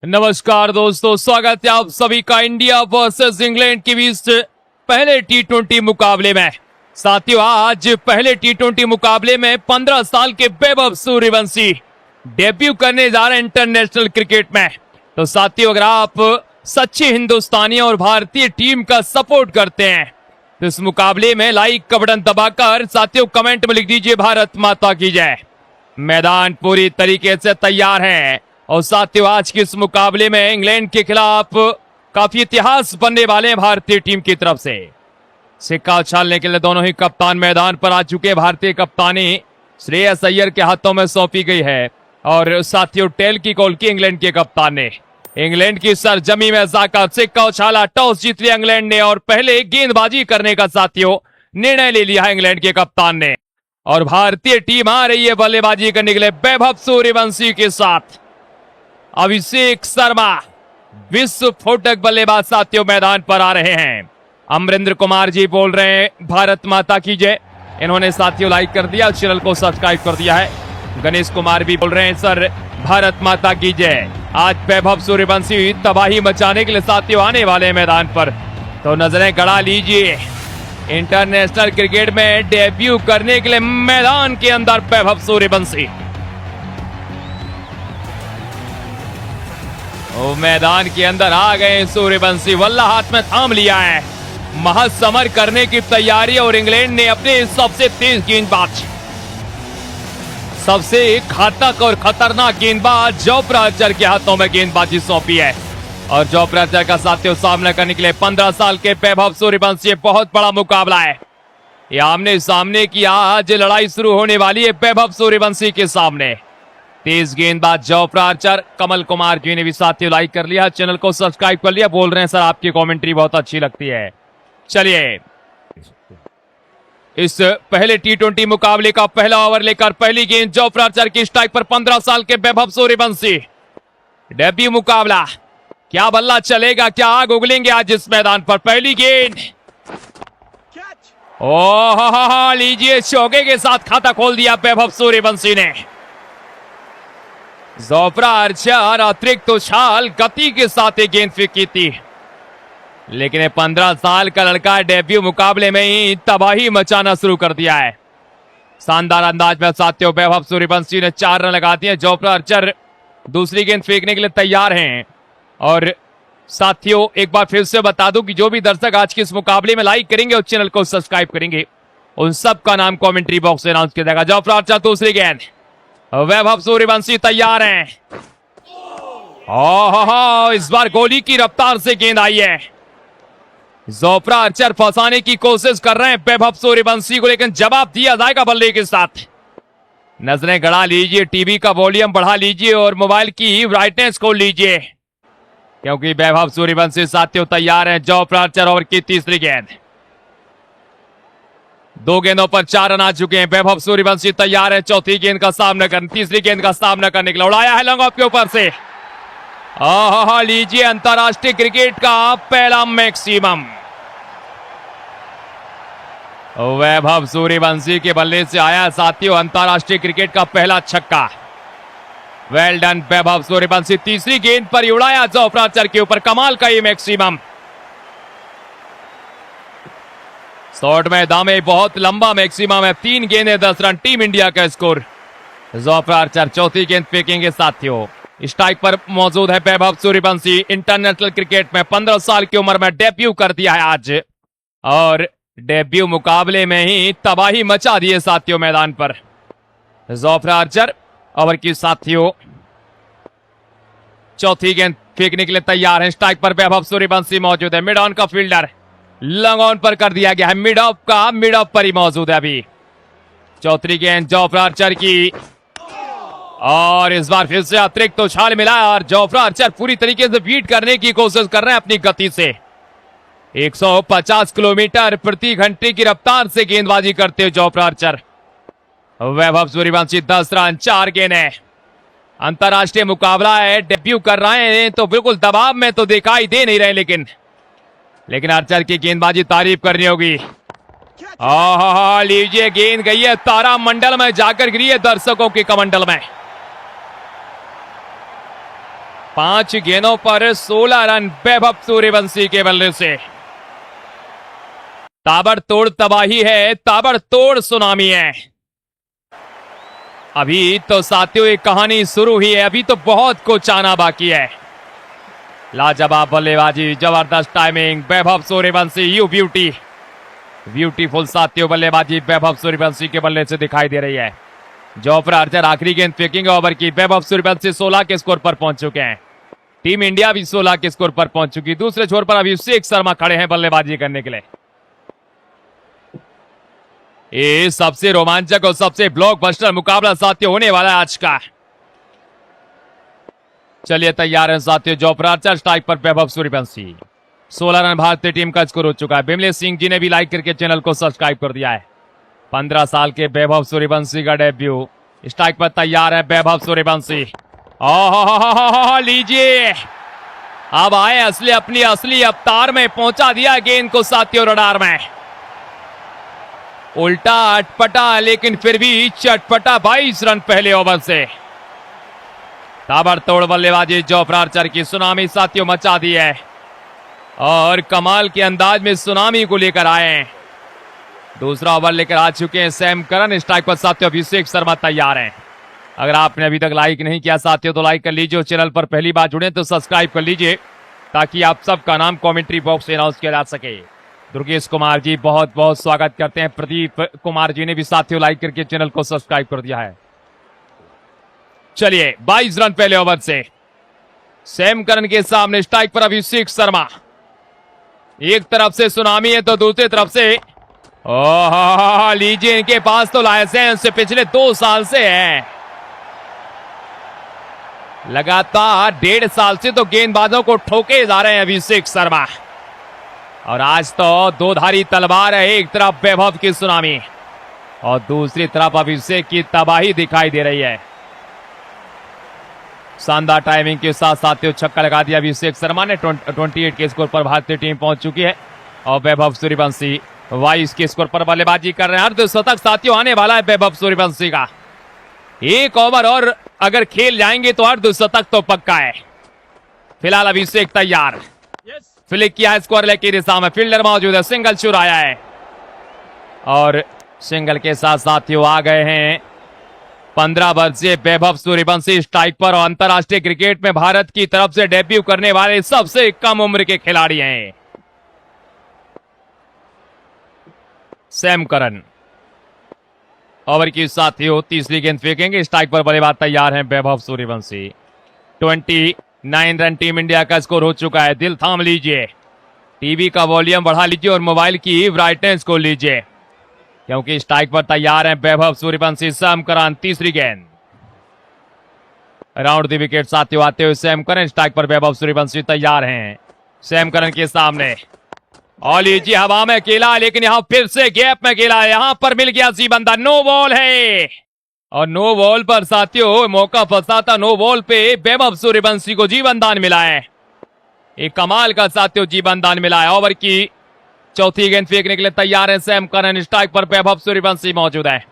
नमस्कार दोस्तों, स्वागत है आप सभी का इंडिया वर्सेस इंग्लैंड के बीच पहले टी20 मुकाबले में। साथियों, आज पहले टी20 मुकाबले में 15 साल के वैभव सूर्यवंशी डेब्यू करने जा रहे हैं इंटरनेशनल क्रिकेट में। तो साथियों, अगर आप सच्चे हिंदुस्तानी और भारतीय टीम का सपोर्ट करते हैं तो इस मुकाबले में लाइक का बटन दबाकर साथियों कमेंट में लिख दीजिए भारत माता की जय। मैदान पूरी तरीके से तैयार है और साथियों, आज के इस मुकाबले में इंग्लैंड के खिलाफ काफी इतिहास बनने वाले हैं भारतीय टीम की तरफ से। सिक्का उछालने के लिए दोनों ही कप्तान मैदान पर आ चुके। भारतीय कप्तानी श्रेयस अय्यर के हाथों में सौंपी गई है और साथियों टेल की कॉल की इंग्लैंड के कप्तान ने। इंग्लैंड की सरजमी में जाकर सिक्का उछाला, टॉस जीत लिया इंग्लैंड ने और पहले गेंदबाजी करने का साथियों निर्णय ले लिया है इंग्लैंड के कप्तान ने। और भारतीय टीम आ रही है बल्लेबाजी करने के लिए वैभव सूर्यवंशी के साथ। अभिषेक शर्मा विस्फोटक बल्लेबाज साथियों मैदान पर आ रहे हैं। अमरिंदर कुमार जी बोल रहे हैं भारत माता की जय। इन्होंने साथियों लाइक कर दिया, चैनल को सब्सक्राइब कर दिया है। गणेश कुमार भी बोल रहे हैं सर भारत माता की जय। आज वैभव सूर्यवंशी तबाही मचाने के लिए साथियों आने वाले हैं मैदान पर, तो नजरें गड़ा लीजिए। इंटरनेशनल क्रिकेट में डेब्यू करने के लिए मैदान के अंदर वैभव सूर्यवंशी। मैदान के अंदर आ गए सूर्यवंशी, वल्ला हाथ में थाम लिया है। महासमर करने की तैयारी और इंग्लैंड ने अपने सबसे तेज गेंदबाज, सबसे घातक और खतरनाक गेंदबाज जोफ्रा आर्चर के हाथों में गेंदबाजी सौंपी है। और जोफ्रा आर्चर का साथियों सामना करने के लिए 15 साल के वैभव सूर्यवंशी बहुत बड़ा मुकाबला है। ये आमने सामने की आज लड़ाई शुरू होने वाली है वैभव सूर्यवंशी के सामने। तेज गेंदबाज जोफ्रा आर्चर। कमल कुमार जी ने भी साथियों लाइक कर लिया, चैनल को सब्सक्राइब कर लिया। बोल रहे हैं सर आपकी कमेंट्री बहुत अच्छी लगती है। चलिए, इस पहले टी20 मुकाबले का पहला ओवर लेकर पहली गेंद जोफ्रा आर्चर की स्ट्राइक पर 15 साल के वैभव सूर्यवंशी। डेब्यू मुकाबला, क्या बल्ला चलेगा, क्या आग उगलेंगे आज इस मैदान पर। पहली गेंद, ओह लीजिए, चौके के साथ खाता खोल दिया वैभव सूर्यवंशी ने। जोफ्रा आर्चर अतिरिक्त उछाल गति के साथ एक गेंद फेंकी थी, लेकिन 15 साल का लड़का डेब्यू मुकाबले में ही तबाही मचाना शुरू कर दिया है। शानदार अंदाज में साथियों वैभव सूर्यवंशी ने 4 रन लगा दिए। जोफ्रा आर्चर दूसरी गेंद फेंकने के लिए तैयार हैं। और साथियों एक बार फिर से बता दूं कि जो भी दर्शक आज के इस मुकाबले में लाइक करेंगे और चैनल को सब्सक्राइब करेंगे उन सब का नाम कमेंट्री बॉक्स में अनाउंस किया जाएगा। जोफ्रा आर्चर दूसरी गेंद, वैभव सूर्यवंशी तैयार हैं। इस बार गोली की रफ्तार से गेंद आई है। जोफ्रा आर्चर फंसाने की कोशिश कर रहे हैं वैभव सूर्यवंशी को, लेकिन जवाब दिया जाएगा बल्ले के साथ। नजरें गड़ा लीजिए, टीवी का वॉल्यूम बढ़ा लीजिए और मोबाइल की ब्राइटनेस खोल लीजिए, क्योंकि वैभव सूर्यवंशी साथियों तैयार हैं। जोफ्रा आर्चर ओवर की तीसरी गेंद, 2 गेंदों पर 4 रन आ चुके हैं। वैभव सूर्यवंशी तैयार है चौथी गेंद का सामना करने, तीसरी गेंद का सामना करने के लिए। उड़ाया है लॉन्ग ऑफ के ऊपर से। लीजिए, अंतरराष्ट्रीय क्रिकेट का पहला मैक्सिमम वैभव सूर्यवंशी के बल्ले से आया साथियों अंतरराष्ट्रीय क्रिकेट का पहला छक्का। Well done Vaibhav Suryavanshi. तीसरी गेंद पर उड़ाया जोफ्रा आर्चर के ऊपर, कमाल का ये मैक्सिमम। शॉर्ट में दामे बहुत लंबा मैक्सिमम है। 3 गेंदें 10 रन, टीम इंडिया का स्कोर। जोफ्रा आर्चर चौथी गेंद फेंकेंगे साथियों। स्ट्राइक पर मौजूद है वैभव सूर्यवंशी। इंटरनेशनल क्रिकेट में 15 साल की उम्र में डेब्यू कर दिया है आज, और डेब्यू मुकाबले में ही तबाही मचा दी है साथियों मैदान पर। जोफ्रा आर्चर ओवर की साथियों चौथी गेंद फेंकने के लिए तैयार है। स्ट्राइक पर वैभव सूर्यवंशी मौजूद है। मिड ऑन का फील्डर लॉन्ग ऑन पर कर दिया गया है। मिड ऑफ का मिड ऑफ पर ही मौजूद है अभी। चौथी गेंद जोफ्रा आर्चर की, और इस बार फिर से अतिरिक्त उछाल मिला और जोफ्रा आर्चर पूरी तरीके से बीट करने की कोशिश कर रहे हैं अपनी गति से। 150 किलोमीटर प्रति घंटे की रफ्तार से गेंदबाजी करते हुए Jofra Archer. Vaibhav Suryavanshi 10 run, 4 गेंदें। अंतरराष्ट्रीय मुकाबला है, डेब्यू कर रहे हैं तो बिल्कुल दबाव में तो दिखाई दे नहीं रहे, लेकिन आर्चर की गेंदबाजी तारीफ करनी होगी। लीजिए, गेंद गई है तारा मंडल में, जाकर गिरी है दर्शकों के कमंडल में। 5 गेंदों पर 16 रन वैभव सूर्यवंशी के बल्ले से। ताबड़तोड़ तबाही है, ताबड़तोड़ सुनामी है। अभी तो साथियों एक कहानी शुरू हुई है, अभी तो बहुत कुछ आना बाकी है। लाजवाब बल्लेबाजी, जबरदस्त timing, Vaibhav Suryavanshi you beauty, beautiful साथियों बल्लेबाजी वैभव सूर्यवंशी के बल्ले से दिखाई दे रही है। जोफ्रा आर्चर आखिरी गेंद फेंकेंगे ओवर की। वैभव सूर्यवंशी 16 के स्कोर पर पहुंच चुके हैं। टीम इंडिया भी 16 के स्कोर पर पहुंच चुकी। दूसरे छोर पर अभिषेक शर्मा खड़े हैं बल्लेबाजी करने के लिए। ये सबसे रोमांचक और सबसे ब्लॉकबस्टर मुकाबला साथियों होने वाला है आज का। चलिए तैयार हैं साथियों। जोफ्रा आर्चर स्ट्राइक पर वैभव सूर्यवंशी। 16 रन भारतीय टीम का स्कोर हो चुका है। बिमलेश सिंह जी ने भी लाइक करके चैनल को सब्सक्राइब कर दिया है। 15 साल के वैभव सूर्यवंशी का डेब्यू। स्ट्राइक पर तैयार है वैभव सूर्यवंशी। लीजिए, अब आए असली अपनी असली अवतार में, पहुंचा दिया गेंद को साथियों रडार में। उल्टा अटपटा लेकिन फिर भी चटपटा 22 रन पहले ओवर से। ताबड़तोड़ बल्लेबाजी जोफ्रा आर्चर की सुनामी साथियों मचा दी है और कमाल के अंदाज में सुनामी को लेकर आए हैं। दूसरा ओवर लेकर आ चुके हैं सैम करन। स्ट्राइक पर साथियों अभिषेक शर्मा तैयार हैं। अगर आपने अभी तक लाइक नहीं किया साथियों तो लाइक कर लीजिए और चैनल पर पहली बार जुड़े तो सब्सक्राइब कर लीजिए ताकि आप सबका नाम कमेंट्री बॉक्स में अनाउंस किया जा सके। दुर्गेश कुमार जी बहुत बहुत स्वागत करते हैं। प्रदीप कुमार जी ने भी साथियों लाइक करके चैनल को सब्सक्राइब कर दिया है। चलिए 22 रन पहले ओवर से। सैम करन के सामने स्ट्राइक पर अभिषेक शर्मा। एक तरफ से सुनामी है तो दूसरी तरफ से लीजिए, इनके पास तो लाइसेंस पिछले 2 साल से है। लगातार 1.5 साल से तो गेंदबाजों को ठोके जा रहे हैं अभिषेक शर्मा और आज तो दोधारी तलवार है। एक तरफ वैभव की सुनामी और दूसरी तरफ अभिषेक की तबाही दिखाई दे रही है। शानदार टाइमिंग के साथ साथियों छक्का लगा दिया अभिषेक शर्मा ने। 28 के स्कोर पर भारतीय टीम पहुंच चुकी है और वैभव सूर्यवंशी 22 के स्कोर पर बल्लेबाजी कर रहे हैं। अर्धशतक साथियों आने वाला है वैभव सूर्यवंशी का। एक ओवर और अगर खेल जाएंगे तो अर्धशतक तो पक्का है। फिलहाल अभिषेक तैयार, फ्लिक किया है स्कोर लेके दिशा में। फील्डर मौजूद है, सिंगल चुराया है और सिंगल के साथ साथियों आ गए हैं 15 वर्षीय वैभव सूर्यवंशी स्ट्राइक पर। और अंतरराष्ट्रीय क्रिकेट में भारत की तरफ से डेब्यू करने वाले सबसे कम उम्र के खिलाड़ी हैं सैम करन। ओवर की साथियों तीसरी गेंद फेंकेंगे। स्ट्राइक पर बल्लेबाज तैयार हैं Vaibhav Suryavanshi. 29 run team India का स्कोर हो चुका है। दिल थाम लीजिए, टीवी का वॉल्यूम बढ़ा लीजिए और मोबाइल की ब्राइटनेस को लीजिए क्योंकि स्ट्राइक पर तैयार हैं वैभव सूर्यवंशी। सैम करन तीसरी गेंद राउंड द विकेट साथियों आते हुए सैम करन। स्ट्राइक पर वैभव सूर्यवंशी तैयार हैं सैम करन के सामने। और लीजिए हवा में खेला लेकिन यहां फिर से गैप में खेला। यहां पर मिल गया सी बंदा। नो बॉल है और नो बॉल पर साथियों मौका फंसा था। नो बॉल पे वैभव सूर्यवंशी को जीवन दान मिला है। एक कमाल का साथियों जीवन दान मिला है। ओवर की चौथी गेंद फेंकने के लिए तैयार है सैम करन। स्ट्राइक पर वैभव सूर्यवंशी मौजूद है।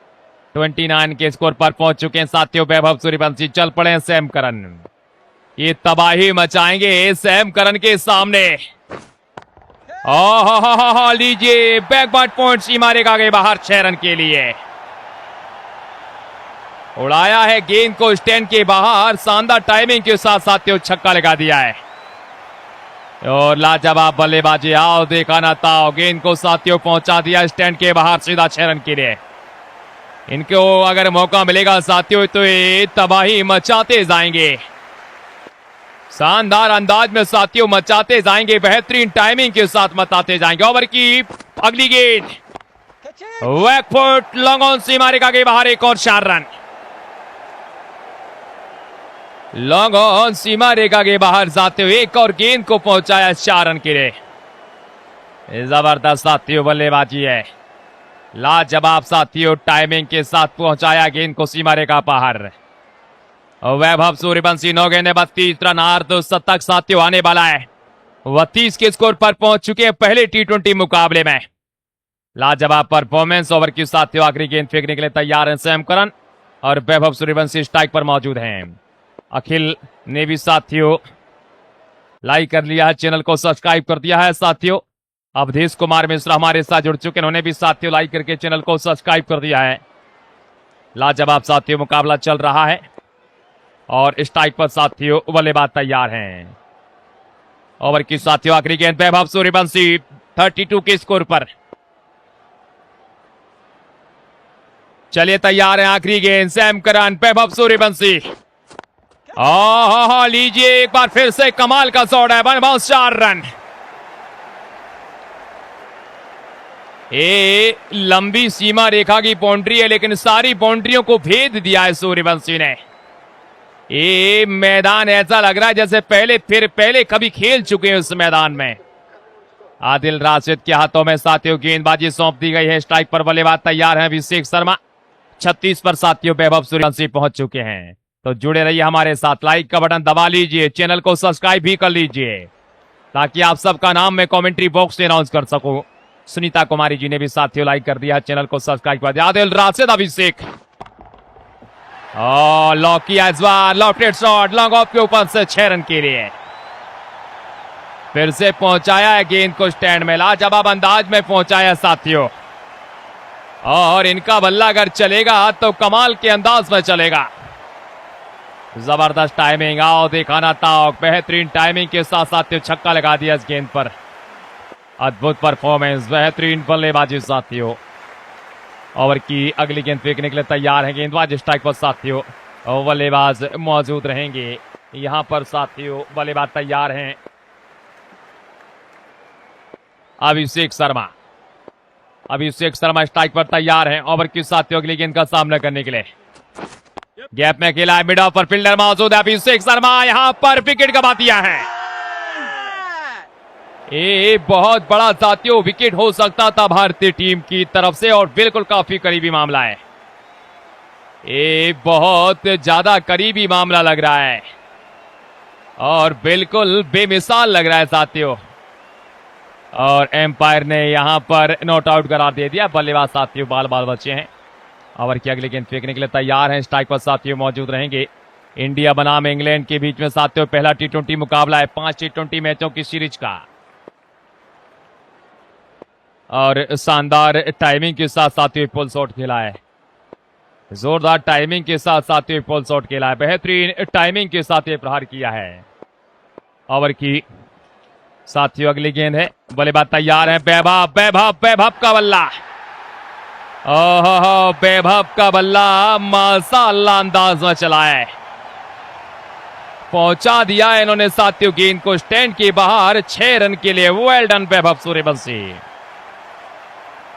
29 के स्कोर पर पहुंच चुके हैं साथियों वैभव सूर्यवंशी। चल पड़े हैं सैम करन। ये तबाही मचाएंगे सैम करन के सामने। लीजिए बैकवर्ड पॉइंट सीमा रेखा के बाहर 6 रन के लिए। उड़ाया है गेंद को स्टैंड के बाहर। शानदार टाइमिंग के साथ साथियों छक्का लगा दिया है और लाजवाब बल्लेबाजी। आओ देखा ना ताओ, गेंद को साथियों पहुंचा दिया स्टैंड के बाहर सीधा 6 रन के लिए। इनको अगर मौका मिलेगा साथियों तो ये तबाही मचाते जाएंगे। शानदार अंदाज में साथियों मचाते जाएंगे। बेहतरीन टाइमिंग के साथ मचाते जाएंगे। ओवर की अगली गेंद बैकफुट लॉन्ग ऑन सीमा रेखा के बाहर। एक और 4 रन लॉन्ग ऑन सीमा रेखा के बाहर जाते हुए एक और गेंद को पहुंचाया 4 रन के लिए। जबरदस्त साथियों बल्लेबाजी है। लाजवाब साथियों टाइमिंग के साथ पहुंचाया गेंद को सीमा रेखा बाहर। वैभव सूर्यवंशी 9 गेंदें 32 रन। अर्धशतक साथियों आने वाला है। 32 के स्कोर पर पहुंच चुके हैं पहले T20 मुकाबले में। लाजवाब परफॉर्मेंस। ओवर की साथियों आखिरी गेंद फेंकने के लिए तैयार हैं सैम करन और वैभव सूर्यवंशी स्ट्राइक पर मौजूद हैं। अखिल ने भी साथियों लाइक कर लिया है, चैनल को सब्सक्राइब कर दिया है साथियों। अवधेश कुमार मिश्रा हमारे साथ जुड़ चुके हैं, उन्होंने भी साथियों लाइक करके चैनल को सब्सक्राइब कर दिया है। लाजवाब साथियों मुकाबला चल रहा है और स्ट्राइक पर साथियों बल्लेबाज तैयार हैं। ओवर की साथियों आखिरी गेंद वैभव सूर्यवंशी 32 के स्कोर पर। चलिए तैयार है, आखिरी गेंद सैम करन, वैभव सूर्यवंशी। लीजिए एक बार फिर से कमाल का शॉट है, 1 बाउंस 4 रन। ये लंबी सीमा रेखा की बाउंड्री है, लेकिन सारी बाउंड्रियों को भेद दिया है सूर्यवंशी ने। ये मैदान ऐसा लग रहा है जैसे पहले कभी खेल चुके हैं उस मैदान में। आदिल राशिद के हाथों में साथियों गेंदबाजी सौंप दी गई है। स्ट्राइक पर बल्लेबाज तैयार है अभिषेक शर्मा। 36 पर साथियों वैभव सूर्यवंशी पहुंच चुके हैं। तो जुड़े रहिए हमारे साथ, लाइक का बटन दबा लीजिए, चैनल को सब्सक्राइब भी कर लीजिए ताकि आप सबका नाम मैं कमेंट्री बॉक्स में अनाउंस कर सकूं। सुनीता कुमारी जी ने भी साथियों लाइक कर दिया, चैनल को सब्सक्राइब कर दिया। आदिल राशिद, अभिषेक लॉक किया इस बार, लॉफ्टेड शॉट लॉन्ग ऑफ के ऊपर से 6 रन के लिए। फिर से पहुंचाया है गेंद को स्टैंड में, लाजवाब अंदाज में पहुंचाया साथियों। और इनका बल्ला अगर चलेगा तो कमाल के अंदाज में चलेगा। जबरदस्त टाइमिंग, आओ दिखाना ताओ, बेहतरीन टाइमिंग के साथ साथियों छक्का लगा दिया इस गेंद पर। अद्भुत परफॉर्मेंस, बेहतरीन बल्लेबाजी साथियों। ओवर की अगली गेंद फेंकने के लिए तैयार है गेंदबाज स्ट्राइक पर साथियों। बल्लेबाज मौजूद रहेंगे यहां पर साथियों, बल्लेबाज तैयार हैं अभिषेक शर्मा। अभिषेक शर्मा स्ट्राइक पर तैयार हैं। ओवर की साथियों अगली गेंद का सामना करने के लिए गैप में खेला है, मिड ऑफ पर फील्डर मौजूद है अभिषेक शर्मा, यहां पर विकेट गंवा दिया है। ये बहुत बड़ा साथियों विकेट हो सकता था भारतीय टीम की तरफ से और बिल्कुल काफी करीबी मामला है। ये बहुत ज्यादा करीबी मामला लग रहा है और बिल्कुल बेमिसाल लग रहा है साथियों। और एम्पायर ने यहां पर नॉट आउट करार दे दिया। बल्लेबाज साथियों बाल बचे हैं। ओवर की अगली गेंद फेंकने के लिए तैयार हैं, स्ट्राइक पर साथियों मौजूद रहेंगे। इंडिया बनाम इंग्लैंड के बीच में साथियों पहला T20 मुकाबला है 5 T20 मैचों की सीरीज का। और शानदार टाइमिंग के साथ साथियों पुल शॉट खेला है, जोरदार टाइमिंग के साथ साथियों पुल शॉट खेला है, बेहतरीन टाइमिंग के साथ ये प्रहार किया है। ओवर की साथियों अगली गेंद है, बल्लेबाज तैयार है, वैभव का बल्ला। ओहो, वैभव का बल्ला माशाअल्लाह अंदाज में चला है, पहुंचा दिया है इन्होंने साथियों गेंद को स्टैंड के बाहर 6 रन के लिए। Well done Vaibhav Suryavanshi.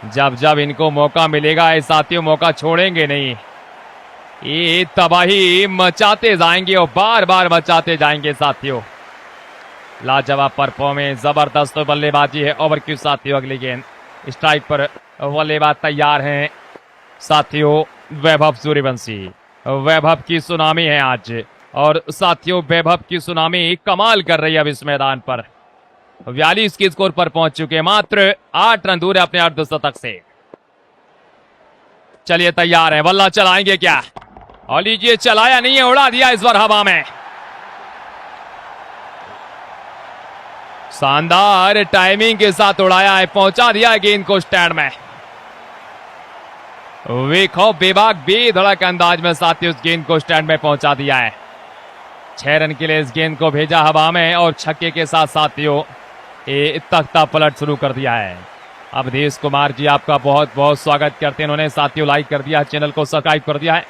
जब जब इनको मौका मिलेगा ये साथियों मौका छोड़ेंगे नहीं, ये तबाही मचाते जाएंगे और बार बार मचाते जाएंगे साथियों। लाजवाब परफॉर्मेंस, जबरदस्त बल्लेबाजी है। ओवर की साथियों अगली गेंद, स्ट्राइक पर बल्लेबाज तैयार हैं साथियों वैभव सूर्यवंशी। वैभव की सुनामी है आज और साथियों वैभव की सुनामी कमाल कर रही है अब इस मैदान पर। 42 के स्कोर पर पहुंच चुके हैं, मात्र 8 रन दूर है अपने अर्धशतक से। चलिए तैयार है, बल्ला चलाएंगे क्या? और लीजिए, चलाया नहीं है, उड़ा दिया इस बार हवा में। शानदार टाइमिंग के साथ उड़ाया है, पहुंचा दिया गेंद को स्टैंड में। देखो बेबाक बेधड़क अंदाज में साथियों उस गेंद को स्टैंड में पहुंचा दिया है। 6 रन के लिए इस गेंद को भेजा हवा में और छक्के के साथ साथियों ये तख्ता पलट शुरू कर दिया है। अवधेश कुमार जी आपका बहुत बहुत स्वागत करते हैं, उन्होंने साथियों लाइक कर दिया, चैनल को सब्सक्राइब कर दिया है।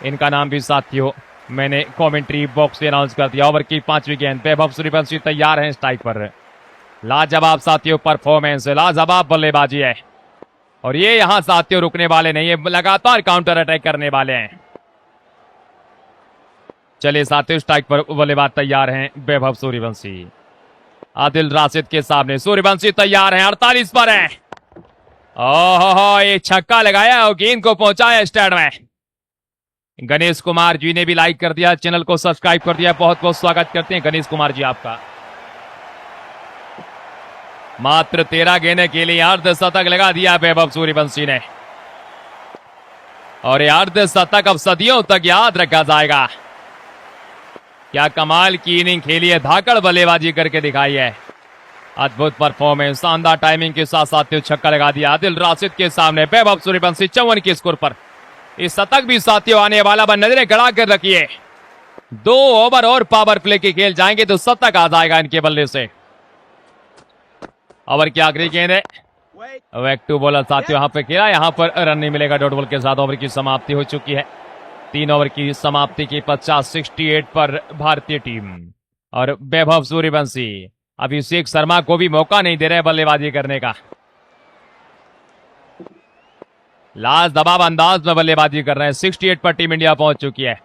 इनका नाम भी साथियों मैंने कमेंट्री बॉक्स में अनाउंस कर दिया। ओवर की 5वीं गेंद, वैभव सूर्यवंशी तैयार हैं स्ट्राइक पर। लाजवाब साथियों परफॉर्मेंस, लाजवाब बल्लेबाजी है और ये यहां साथियों रुकने वाले नहीं है, लगातार काउंटर अटैक करने वाले हैं। चलिए साथियों स्ट्राइक पर बल्लेबाज तैयार हैं वैभव सूर्यवंशी। आदिल राशिद के सामने सूर्यवंशी तैयार हैं, 48 पर हैं। ओहो, ये छक्का लगाया और गेंद को पहुंचाया स्टैंड में। गणेश कुमार जी ने भी लाइक कर दिया, चैनल को सब्सक्राइब कर दिया, बहुत बहुत स्वागत करते हैं गणेश कुमार जी आपका। मात्र 13 गेंद के लिए अर्धशतक लगा दिया वैभव सूर्यवंशी ने और ये अर्धशतक अब सदियों तक याद रखा जाएगा। क्या कमाल की इनिंग खेली है, धाकड़ बल्लेबाजी करके दिखाई है। अद्भुत परफॉर्मेंस, शानदार टाइमिंग के साथ साथियों छक्का लगा दिया आदिल राशिद के सामने। वैभव सूर्यवंशी 54 के स्कोर पर। इस शतक भी साथियों आने वाला, पर नजरें गड़ा कर रखिए। 2 ओवर और पावर प्ले के खेल जाएंगे तो शतक आ जाएगा इनके बल्ले से। ओवर की आखिरी गेंद है, बैक टू बॉलर साथियों यहां पर खेला, यहां पर रन नहीं मिलेगा। डॉट बॉल के साथ ओवर की समाप्ति हो चुकी है। 3 ओवर की समाप्ति की 50-68 पर भारतीय टीम। और वैभव सूर्यवंशी अभिषेक शर्मा को भी मौका नहीं दे रहे बल्लेबाजी करने का। लास्ट दबाव अंदाज में बल्लेबाजी कर रहे हैं। 68 पर टीम इंडिया पहुंच चुकी है।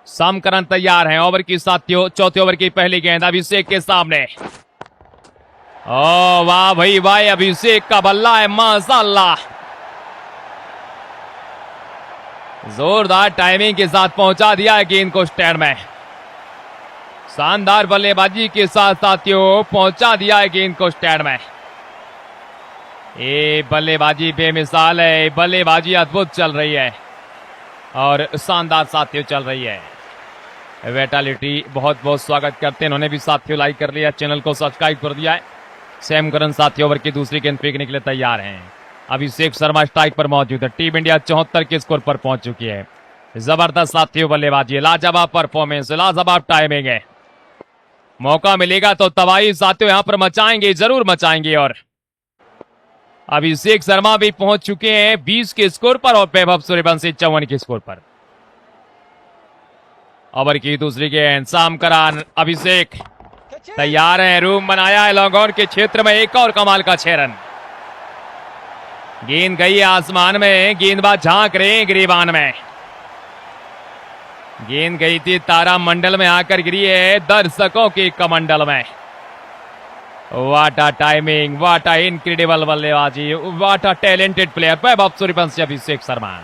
सम करन तैयार हैं। ओवर की साथियों चौथे ओवर की पहली गेंद अभिषेक के सामने। ओ वाह भाई वाह, अभिषेक का बल्ला है, माशाअल्लाह। जोरदार टाइमिंग के साथ पहुंचा दिया है गेंद को स्टैंड में। शानदार बल्लेबाजी के साथ साथियों पहुंचा दिया है गेंद को स्टैंड में। ये बल्लेबाजी बेमिसाल है, बल्लेबाजी अद्भुत चल रही है और शानदार साथियों चल रही है। वेटालिटी बहुत बहुत स्वागत करते हैं, उन्होंने भी साथियों लाइक कर लिया, चैनल को सब्सक्राइब कर दिया है। सैम करन साथियों ओवर की दूसरी गेंद फेंकने के लिए तैयार हैं। अभिषेक शर्मा स्ट्राइक पर मौजूद है। टीम इंडिया 74 के स्कोर पर पहुंच चुकी है। जबरदस्त साथियों बल्लेबाजी है, लाजवाब परफॉर्मेंस, लाजवाब टाइमिंग है। मौका मिलेगा तो तबाही साथियों यहां पर मचाएंगे, जरूर मचाएंगे। और अभिषेक शर्मा भी पहुंच चुके हैं 20 के स्कोर पर और वैभव सूर्यवंशी 54 के स्कोर पर। ओवर की दूसरी गेंद साम करान, अभिषेक तैयार है, रूम बनाया है लॉन्ग ऑन के क्षेत्र में। एक और कमाल का 6 रन। गेंद गई आसमान में, गेंदबाज झांक रहे हैं गिरीबान में। गेंद गई थी तारा मंडल में, आकर गिरी है दर्शकों के कमंडल में। वाट अ टाइमिंग, वाट अ इनक्रेडिबल बल्लेबाजी, वाट a talented player Vaibhav Suryavanshi, Abhishek Sharma.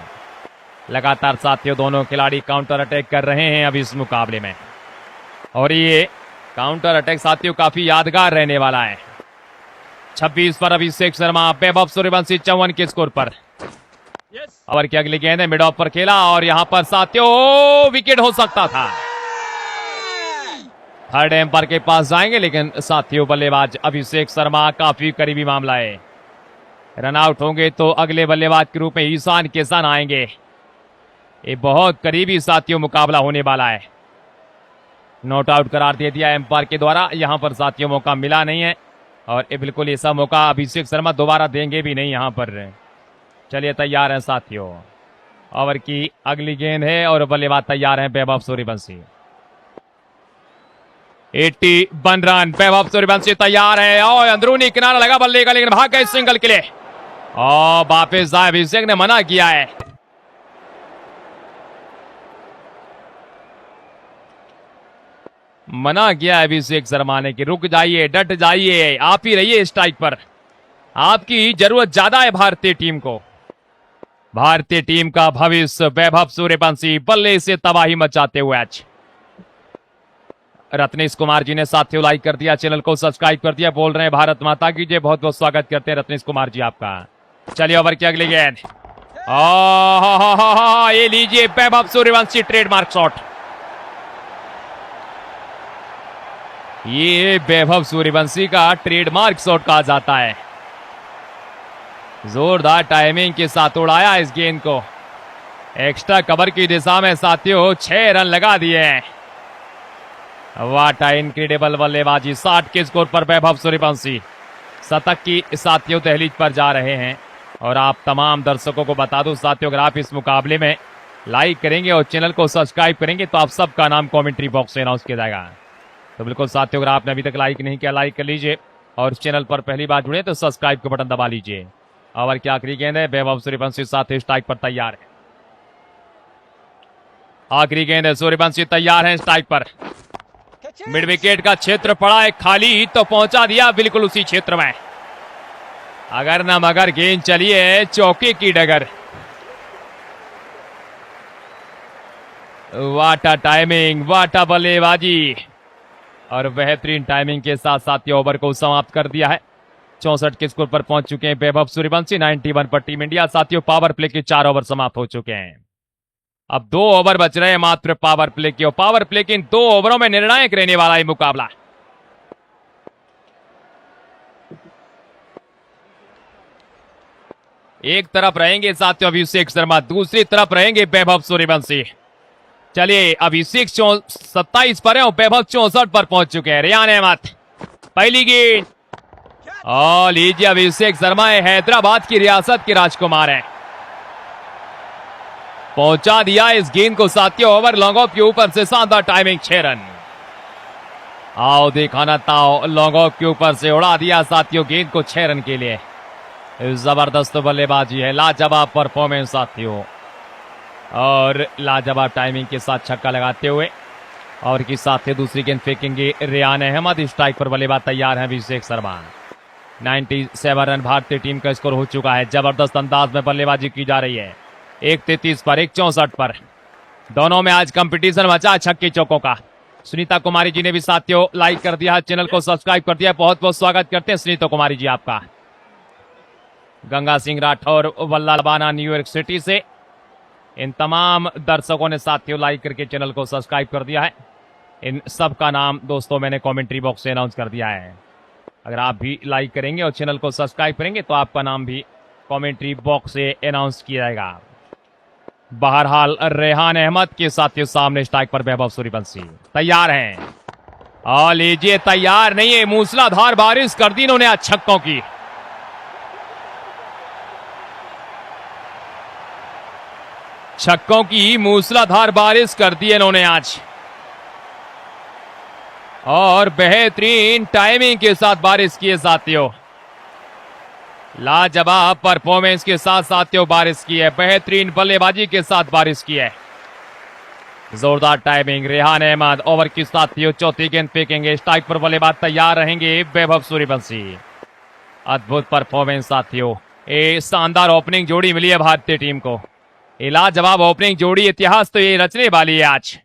लगातार साथियों दोनों खिलाड़ी काउंटर अटैक कर रहे हैं अभी इस मुकाबले में। और ये काउंटर अटैक साथियों काफी यादगार रहने वाला है। 26 पर अभिषेक शर्मा, वैभव सूर्यवंशी 54 के स्कोर पर। ओवर की अगली गेंद है, मिड ऑफ पर खेला और यहां पर साथियों विकेट हो सकता था। थर्ड एम्पायर के पास जाएंगे, लेकिन साथियों बल्लेबाज अभिषेक शर्मा काफी करीबी मामला है। रन आउट होंगे तो अगले बल्लेबाज के रूप में ईशान किशन आएंगे। ये बहुत करीबी साथियों मुकाबला होने वाला है। नॉट आउट करार दे दिया एम्पायर के द्वारा। यहां पर साथियों मौका मिला नहीं है और ये बिल्कुल ऐसा मौका अभिषेक शर्मा दोबारा देंगे भी नहीं यहां पर। चलिए तैयार हैं साथियों, ओवर की अगली गेंद है और बल्लेबाज तैयार हैं वैभव सूर्यवंशी। 81 रन, वैभव सूर्यवंशी तैयार है और अंदरूनी किनारा लगा बल्ले का, लेकिन भाग गए सिंगल के लिए और वापिस अभिषेक ने मना किया है। मना किया अभिषेक शर्मा ने कि रुक जाइए, डट जाइए, आप ही रहिए स्ट्राइक पर, आपकी जरूरत ज्यादा है भारतीय टीम को। भारतीय टीम का भविष्य वैभव सूर्यवंशी बल्ले से तबाही मचाते हुए आज। रत्नेश कुमार जी ने साथियों लाइक कर दिया, चैनल को सब्सक्राइब कर दिया, बोल रहे हैं भारत माता की जय। बहुत बहुत स्वागत करते हैं रत्नेश कुमार जी आपका। चलिए ओवर की अगली गेंद, ये लीजिए वैभव सूर्यवंशी ट्रेडमार्क शॉट। ये वैभव सूर्यवंशी का ट्रेडमार्क शॉट कहा जाता है। जोरदार टाइमिंग के साथ उड़ाया इस गेंद को, एक्स्ट्रा कवर की दिशा में साथियों 6 रन लगा दिए हैं। वाट इनक्रेडिबल बल्लेबाजी। 60 के स्कोर पर वैभव सूर्यवंशी शतक की साथियों दहलीज पर जा रहे हैं। और आप तमाम दर्शकों को बता दूं साथियों, अगर आप इस मुकाबले में लाइक करेंगे और चैनल को सब्सक्राइब करेंगे तो आप सबका नाम कमेंट्री बॉक्स में अनाउंस किया जाएगा। तो बिल्कुल साथियों, अगर आपने अभी तक लाइक नहीं किया लाइक कर लीजिए और चैनल पर पहली बार जुड़े तो सब्सक्राइब का बटन दबा लीजिए। ओवर की आखिरी गेंद है, वैभव सूर्यवंशी साथ स्ट्राइक पर तैयार है। आखिरी गेंद है, सूर्यवंशी तैयार है स्ट्राइक पर। मिड विकेट का क्षेत्र पड़ा है खाली तो पहुंचा दिया बिल्कुल उसी क्षेत्र में। अगर न मगर गेंद चली है चौके की डगर। वाट अ टाइमिंग, वाट अ बल्लेबाजी और बेहतरीन टाइमिंग के साथ साथियों ओवर को समाप्त कर दिया है। 64 के स्कोर पर पहुंच चुके हैं वैभव सूर्यवंशी। 91 पर टीम इंडिया। साथियों पावर प्ले के 4 ओवर समाप्त हो चुके हैं। अब 2 ओवर बच रहे हैं मात्र पावर प्ले के, और पावर प्ले के इन 2 ओवरों में निर्णायक रहने वाला है मुकाबला। एक तरफ रहेंगे साथियों अभिषेक शर्मा, दूसरी तरफ रहेंगे वैभव सूर्यवंशी। चलिए अभिषेक 27 पर है और वैभव 64 पर पहुंच चुके हैं। रेयान अहमद पहली गेंद, और लीजिए अभिषेक शर्मा हैदराबाद की रियासत के राजकुमार हैं, पहुंचा दिया इस गेंद को साथियों ओवर लॉन्ग ऑफ के ऊपर से। शानदार टाइमिंग, 6 रन। आओ दिखाना ताओ, लॉन्ग ऑफ के ऊपर से उड़ा दिया साथियों गेंद को 6 रन के लिए। जबरदस्त बल्लेबाजी है, लाजवाब परफॉर्मेंस साथियों, और लाजवाब टाइमिंग के साथ छक्का लगाते हुए। और के साथ ही दूसरी गेंद फेंकेंगे रेयान अहमद। स्ट्राइक पर बल्लेबाज तैयार है अभिषेक शर्मा। 97 रन भारतीय टीम का स्कोर हो चुका है। जबरदस्त अंदाज में बल्लेबाजी की जा रही है। 1:33 पर 1:64 पर दोनों में आज कंपटीशन बचा छक्के चौकों का। सुनीता कुमारी जी ने भी साथियों लाइक कर दिया, चैनल को सब्सक्राइब कर दिया, बहुत बहुत स्वागत करते हैं सुनीता कुमारी जी आपका। गंगा सिंह राठौर वल्ला लबाना न्यूयॉर्क सिटी से, इन तमाम दर्शकों ने साथियों लाइक करके चैनल को सब्सक्राइब कर दिया है। इन सब का नाम दोस्तों मैंने कमेंट्री बॉक्स से अनाउंस कर दिया है। अगर आप भी लाइक करेंगे और चैनल को सब्सक्राइब करेंगे तो आपका नाम भी कमेंट्री बॉक्स से अनाउंस किया जाएगा। बहरहाल रेहान अहमद के साथियों सामने स्ट्राइक पर वैभव सूर्यवंशी तैयार हैं, और लीजिए तैयार नहीं है, मूसलाधार बारिश कर दी इन्होंने आज छक्कों की। छक्कों की मूसलाधार बारिश कर दी इन्होंने आज, और बेहतरीन टाइमिंग के साथ बारिश की है साथियों। लाजवाब परफॉर्मेंस के साथ साथियों बारिश की है, बेहतरीन बल्लेबाजी के साथ बारिश की है। जोरदार टाइमिंग, रेहान अहमद ओवर की साथियों चौथी गेंद फेंकेंगे। स्ट्राइक पर बल्लेबाज तैयार रहेंगे वैभव सूर्यवंशी। अद्भुत परफॉर्मेंस साथियों, ये शानदार ओपनिंग जोड़ी मिली है भारतीय टीम को। लाजवाब ओपनिंग जोड़ी, इतिहास तो ये रचने वाली है आज।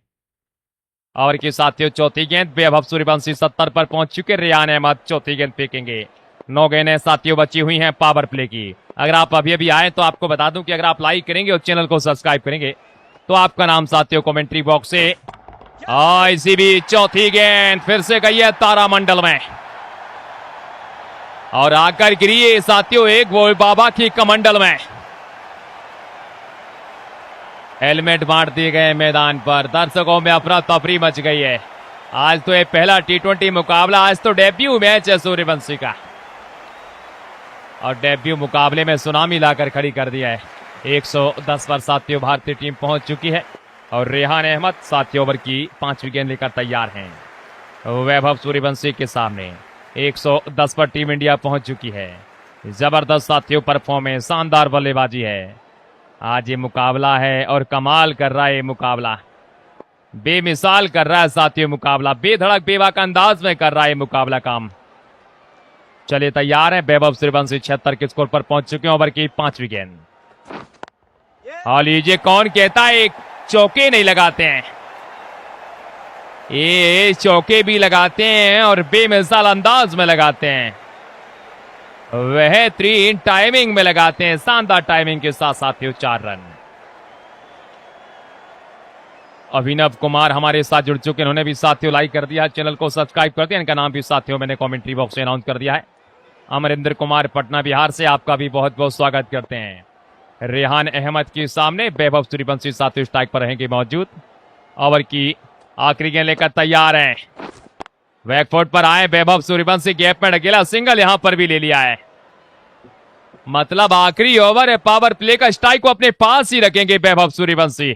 और के साथियों चौथी गेंद, वैभव सूर्यवंशी 70 पर पहुंच चुके। रेयान अहमद चौथी गेंद फेंकेंगे। 9 गेंदें साथियों बची हुई हैं पावर प्ले की। अगर आप अभी अभी आए तो आपको बता दूं कि अगर आप लाइक करेंगे और चैनल को सब्सक्राइब करेंगे तो आपका नाम साथियों कमेंट्री बॉक्स से। इसी भी चौथी गेंद फिर से गई है तारामंडल में, और आकर गिरी है साथियों एक वो बाबा की कमंडल में। हेलमेट बांट दिए गए मैदान पर, दर्शकों में अफरा तफरी मच गई है। आज तो ये पहला T20 मुकाबला, आज तो डेब्यू मैच है सूर्यवंशी का, और डेब्यू मुकाबले में सुनामी लाकर खड़ी कर दिया है। 110 पर साथियों भारतीय टीम पहुंच चुकी है, और रेहान अहमद 7 ओवर की 5वीं गेंद लेकर तैयार हैं वैभव सूर्यवंशी के सामने। 110 पर टीम इंडिया पहुंच चुकी है। जबरदस्त साथियों परफॉर्मेंस, शानदार बल्लेबाजी है आज ये मुकाबला है, और कमाल कर रहा है ये मुकाबला, बेमिसाल कर रहा है साथियों मुकाबला, बेधड़क बेबाक अंदाज में कर रहा है मुकाबला काम। चलिए तैयार है वैभव सूर्यवंशी 76 के स्कोर पर पहुंच चुके हैं। ओवर की 5वीं गेंद, और लीजिए कौन कहता है एक चौके नहीं लगाते हैं, ये चौके भी लगाते हैं और बेमिसाल अंदाज में लगाते हैं, बेहतरीन टाइमिंग में लगाते हैं। शानदार टाइमिंग के साथ साथियों 4 रन। अभिनव कुमार हमारे साथ जुड़ चुके, उन्होंने भी साथियों लाइक कर दिया, चैनल को सब्सक्राइब कर दिया, इनका नाम भी साथियों मैंने कमेंट्री बॉक्स में अनाउंस कर दिया है। अमरिंदर कुमार पटना बिहार से, आपका भी बहुत बहुत स्वागत करते हैं। रेहान अहमद के सामने वैभव सूर्यवंशी साथियों स्ट्राइक पर रहेंगे मौजूद। ओवर की आखिरी गेंद लेकर तैयार हैं, बैकफुट पर आए वैभव सूर्यवंशी, गैप में अकेला सिंगल यहां पर भी ले लिया है। मतलब आखिरी ओवर है पावर प्ले का, स्ट्राइक को अपने पास ही रखेंगे वैभव सूर्यवंशी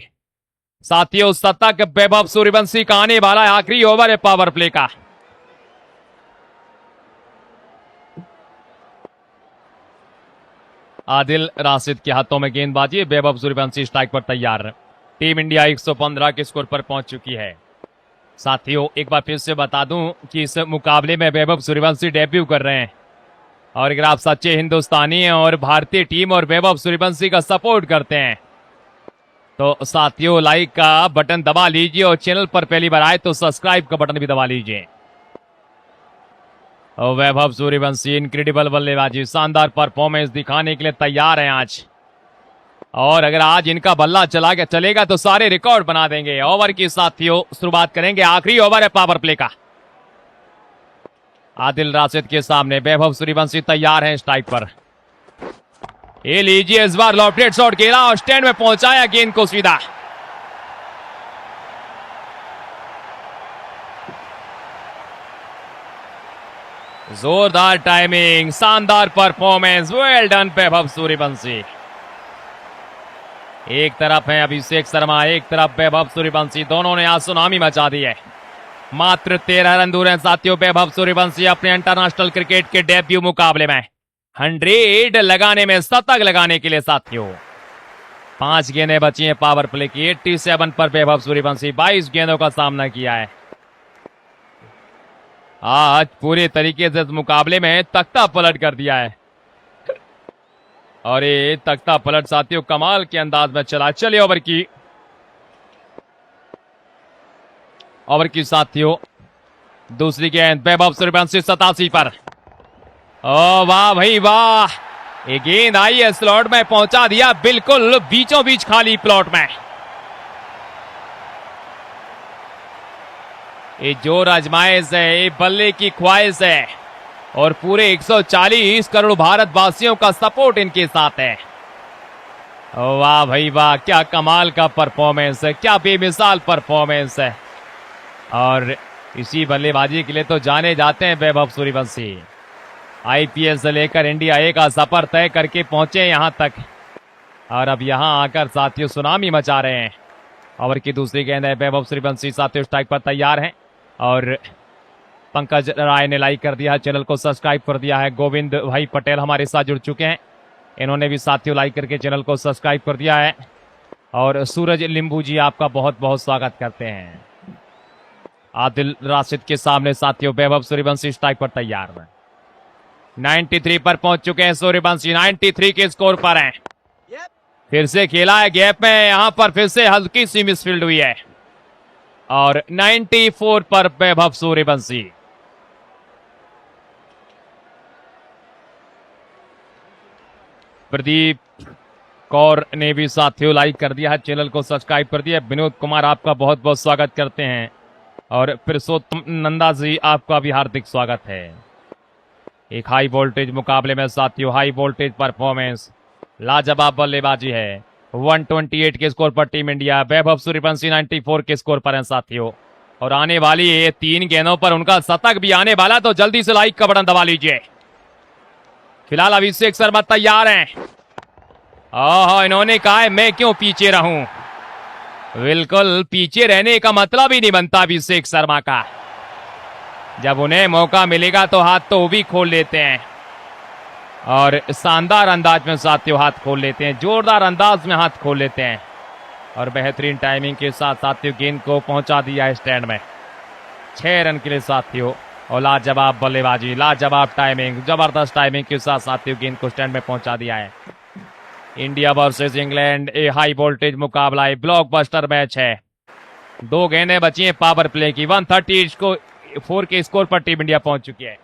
साथियों। शतक वैभव सूर्यवंशी का आने वाला है, आखिरी ओवर है पावर प्ले का। आदिल राशिद के हाथों में गेंदबाजी, वैभव सूर्यवंशी स्ट्राइक पर तैयार। टीम इंडिया 115 के स्कोर पर पहुंच चुकी है साथियों। एक बार फिर से बता दूं कि इस मुकाबले में वैभव सूर्यवंशी डेब्यू कर रहे हैं, और अगर आप सच्चे हिंदुस्तानी हैं और भारतीय टीम और वैभव सूर्यवंशी का सपोर्ट करते हैं तो साथियों लाइक का बटन दबा लीजिए, और चैनल पर पहली बार आए तो सब्सक्राइब का बटन भी दबा लीजिए। और वैभव सूर्यवंशी इनक्रेडिबल बल्लेबाजी, शानदार परफॉर्मेंस दिखाने के लिए तैयार हैं आज। और अगर आज इनका बल्ला चलेगा तो सारे रिकॉर्ड बना देंगे। ओवर की साथियों शुरुआत करेंगे, आखिरी ओवर है पावर प्ले का। आदिल राशिद के सामने वैभव सूर्यवंशी तैयार हैं स्ट्राइक पर। ये लीजिए, इस बार लॉफ्टेड शॉट खेला और स्टैंड में पहुंचाया गेंद को सीधा। जोरदार टाइमिंग, शानदार performance, well done Vaibhav Suryavanshi. एक तरफ है अभिषेक शर्मा, एक तरफ वैभव सूर्यवंशी, दोनों ने आज सुनामी मचा दी है। मात्र 13 रन दूर हैं साथियों वैभव सूर्यवंशी अपने इंटरनेशनल क्रिकेट के डेब्यू मुकाबले में 100 लगाने में, शतक लगाने के लिए साथियों। 5 गेंदें बची हैं पावर प्ले की। 87 पर वैभव सूर्यवंशी 22 गेंदों का सामना किया है। आज पूरे तरीके से इस मुकाबले में तख्ता पलट कर दिया है और ये तख्ता पलट साथियों कमाल के अंदाज में चला। चलिए ओवर की साथियों दूसरी गेंद वैभव सूर्यवंशी 87 पर। ओ वाह भाई वाह, ये गेंद आई है स्लॉट में, पहुंचा दिया बिल्कुल बीचों बीच खाली प्लॉट में। ये जोर आजमाइश है, ये बल्ले की ख्वाहिश है और पूरे 140 करोड़ भारतवासियों का सपोर्ट इनके साथ है। वाह भाई वाह, क्या कमाल का परफॉर्मेंस है, क्या बेमिसाल परफॉर्मेंस है। और इसी बल्लेबाजी के लिए तो जाने जाते हैं वैभव सूर्यवंशी। आईपीएल से लेकर इंडिया ए का सफर तय करके पहुंचे यहां तक और अब यहां आकर साथियों सुनामी मचा रहे हैं। ओवर की दूसरी गेंद है, वैभव सूर्यवंशी साथियों स्ट्राइक पर तैयार हैं और पंकज राय ने लाइक कर दिया है, चैनल को सब्सक्राइब कर दिया है। गोविंद भाई पटेल हमारे साथ जुड़ चुके हैं, इन्होंने भी साथियों लाइक करके चैनल को सब्सक्राइब कर दिया है। और सूरज लिंबू जी आपका बहुत बहुत स्वागत करते हैं। आदिल राशिद के सामने साथियों वैभव सूर्यवंशी स्ट्राइक पर तैयार है। 93 पर पहुंच चुके हैं सूर्यवंशी, 93 के स्कोर पर हैं। फिर से खेला है गैप में, यहां पर फिर से हल्की सी मिसफील्ड हुई है और 94 पर वैभव सूर्यवंशी। प्रदीप कौर ने भी साथियों लाइक कर दिया है, चैनल को सब्सक्राइब कर दिया। विनोद कुमार आपका बहुत बहुत स्वागत करते हैं और पुरुषोत्तम नंदा जी आपका भी हार्दिक स्वागत है। एक हाई वोल्टेज मुकाबले में साथियों, हाई वोल्टेज परफॉर्मेंस, लाजवाब बल्लेबाजी है। 128 के स्कोर पर टीम इंडिया, वैभव सूर्यवंशी 94 के स्कोर पर हैं साथियों और आने वाली है 3 गेंदों पर उनका शतक भी आने वाला, तो जल्दी से लाइक का बटन दबा लीजिए। फिलहाल अभिषेक शर्मा तैयार हैं। ओह, इन्होंने कहा है मैं क्यों पीछे रहूं। बिल्कुल पीछे रहने का मतलब ही नहीं बनता अभिषेक शर्मा का। जब उन्हें मौका मिलेगा तो हाथ तो वो भी खोल लेते हैं और शानदार अंदाज में साथियों हाथ खोल लेते हैं, जोरदार अंदाज में हाथ खोल लेते हैं और बेहतरीन टाइमिंग के साथ साथियों गेंद को पहुंचा दिया है स्टैंड में। 6 रन के लिए साथियों और लाजवाब बल्लेबाजी, लाजवाब टाइमिंग, जबरदस्त टाइमिंग के साथ साथियों गेंद को स्टैंड में पहुंचा दिया है। इंडिया वर्सेस इंग्लैंड, ए हाई वोल्टेज मुकाबला है, ब्लॉकबस्टर मैच है। 2 गेंदें बची हैं पावर प्ले की। 134 के स्कोर पर टीम इंडिया पहुंच चुकी है।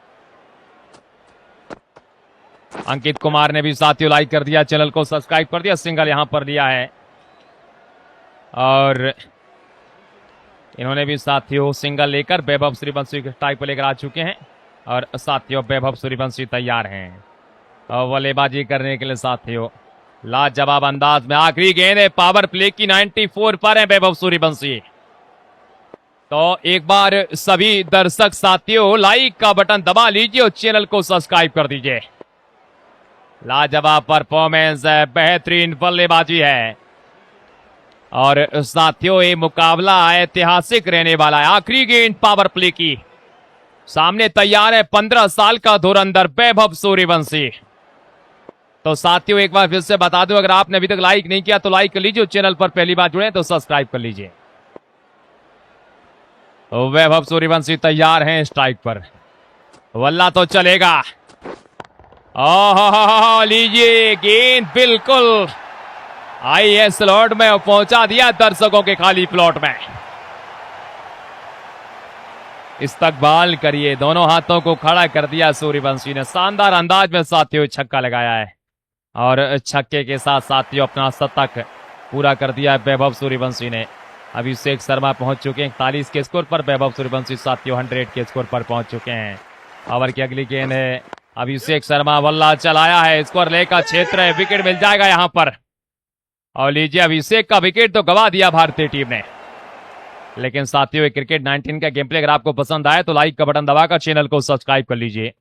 अंकित कुमार ने भी साथियों लाइक कर दिया, चैनल को सब्सक्राइब कर दिया, सिंगल यहां पर लिया है और इन्होंने भी साथियों सिंगल लेकर वैभव सूर्यवंशी के स्ट्राइक पर लेकर आ चुके हैं और साथियों वैभव सूर्यवंशी तैयार हैं और बल्लेबाजी करने के लिए साथियों लाजवाब अंदाज में। आखिरी गेंद है पावर प्ले की, 94 पर है वैभव सूर्यवंशी। तो एक बार सभी दर्शक साथियों लाइक का बटन दबा लीजिए और चैनल को सब्सक्राइब कर दीजिए। लाजवाब परफॉर्मेंस है, बेहतरीन बल्लेबाजी है और साथियों ये मुकाबला ऐतिहासिक रहने वाला है। आखिरी गेंद पावर प्ले की, सामने तैयार है 15 साल का धुरंधर वैभव सूर्यवंशी। तो साथियों एक बार फिर से बता दूं, अगर आपने अभी तक लाइक नहीं किया तो लाइक कर लीजिए, चैनल पर पहली बार जुड़े तो सब्सक्राइब कर लीजिए। तो वैभव सूर्यवंशी तैयार हैं स्ट्राइक पर, वल्ला तो चलेगा। ओह लीजिए, गेंद बिल्कुल आई है स्लॉट में और पहुंचा दिया दर्शकों के खाली प्लॉट में। इस्तकबाल करिए, दोनों हाथों को खड़ा कर दिया सूर्यवंशी ने, शानदार अंदाज में साथियों छक्का लगाया है और छक्के के साथ साथियों अपना शतक पूरा कर दिया है वैभव सूर्यवंशी ने। अभिषेक शर्मा पहुंच चुके हैं 41 के स्कोर पर, वैभव सूर्यवंशी साथियों 100 के स्कोर पर पहुंच चुके हैं। ओवर की अगली गेंद है, अभिषेक शर्मा बल्ला चलाया है, स्कोर लेकर क्षेत्र है, विकेट मिल जाएगा यहां पर। और लीजिए अभिषेक का विकेट तो गवा दिया भारतीय टीम ने। लेकिन साथियों क्रिकेट 19 का गेम प्ले अगर आपको पसंद आए तो लाइक का बटन दबाकर चैनल को सब्सक्राइब कर लीजिए।